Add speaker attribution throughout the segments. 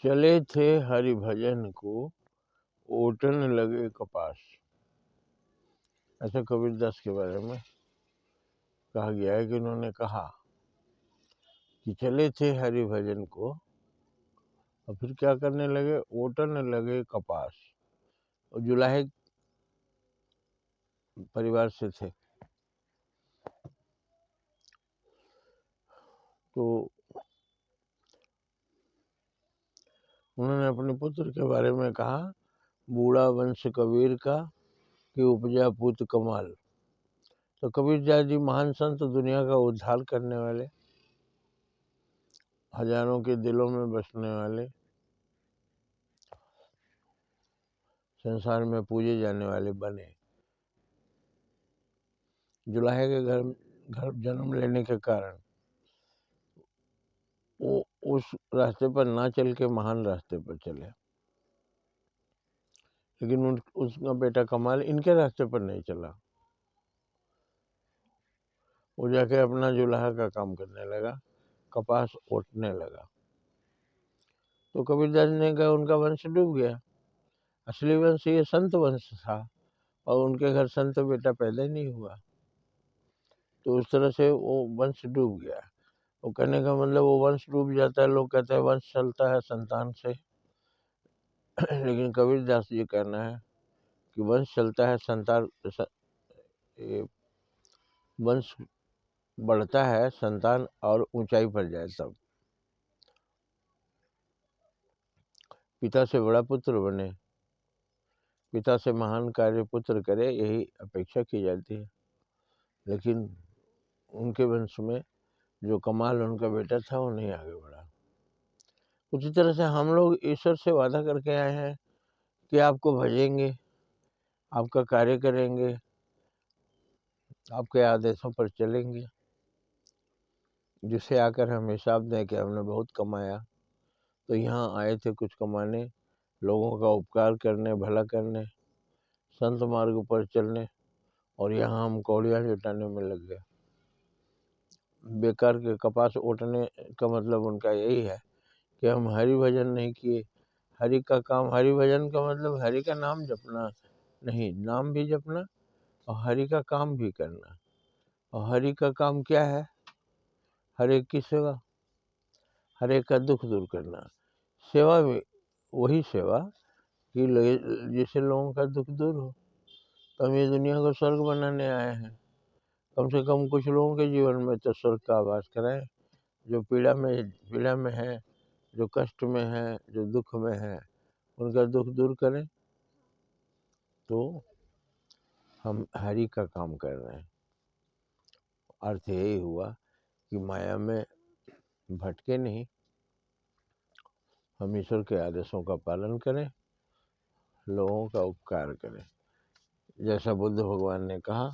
Speaker 1: चले थे हरि भजन को, ओटन लगे कपास। ऐसा कबीरदास के बारे में कहा गया है कि उन्होंने कहा कि चले थे हरि भजन को और फिर क्या करने लगे, ओटन लगे कपास। और जुलाहे परिवार से थे, तो उन्होंने अपने पुत्र के बारे में कहा, बूढ़ा वंश कबीर का कि उपजा पुत्र कमाल। तो कबीरदास जी महान संत, दुनिया का उद्धार करने वाले, हजारों के दिलों में बसने वाले, संसार में पूजे जाने वाले बने। जुलाहे के घर जन्म लेने के कारण वो उस रास्ते पर ना चल के महान रास्ते पर चले, लेकिन उसका बेटा कमाल इनके रास्ते पर नहीं चला। वो जाके अपना जुलाहा का काम करने लगा, कपास ओटने लगा। तो कबीरदास ने कहा उनका वंश डूब गया। असली वंश ये संत वंश था और उनके घर संत बेटा पैदा ही नहीं हुआ, तो उस तरह से वो वंश डूब गया। वो कहने का मतलब वो वंश डूब जाता है, लोग कहते हैं वंश चलता है संतान से लेकिन कबीरदास जी कहना है कि वंश चलता है संतान, वंश बढ़ता है संतान और ऊंचाई पर जाए तब। पिता से बड़ा पुत्र बने, पिता से महान कार्य पुत्र करे, यही अपेक्षा की जाती है। लेकिन उनके वंश में जो कमाल उनका बेटा था वो नहीं आगे बढ़ा। उसी तरह से हम लोग ईश्वर से वादा करके आए हैं कि आपको भजेंगे, आपका कार्य करेंगे, आपके आदेशों पर चलेंगे, जिससे आकर हम हिसाब दें कि हमने बहुत कमाया, तो यहाँ आए थे कुछ कमाने, लोगों का उपकार करने, भला करने, संत मार्ग पर चलने, और यहाँ हम कौड़ियाँ जुटाने में लग गए। बेकार के कपास ओटने का मतलब उनका यही है कि हम हरि भजन नहीं किए। हरि का काम, हरि भजन का मतलब हरि का नाम जपना नहीं, नाम भी जपना और हरि का काम भी करना। और हरि का काम क्या है? हर एक की सेवा, हर एक का दुख दूर करना। सेवा भी वही सेवा कि जिससे लोगों का दुख दूर हो। तो हम ये दुनिया को स्वर्ग बनाने आए हैं, कम से कम कुछ लोगों के जीवन में तो स्वर्ग का आभास कराएं। जो पीड़ा में है, जो कष्ट में है, जो दुख में है, उनका दुख दूर करें। तो हम हरि का काम कर रहे हैं। अर्थ यही हुआ कि माया में भटके नहीं, हम ईश्वर के आदेशों का पालन करें, लोगों का उपकार करें। जैसा बुद्ध भगवान ने कहा,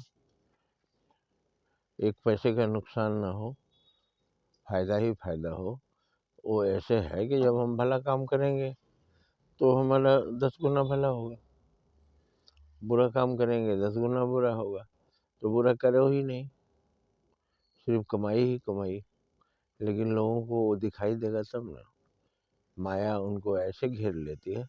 Speaker 1: एक पैसे का नुकसान ना हो, फायदा ही फायदा हो। वो ऐसे है कि जब हम भला काम करेंगे तो हमारा 10 गुना भला होगा, बुरा काम करेंगे 10 गुना बुरा होगा। तो बुरा करो ही नहीं, सिर्फ कमाई ही कमाई। लेकिन लोगों को वो दिखाई देगा तब ना। माया उनको ऐसे घेर लेती है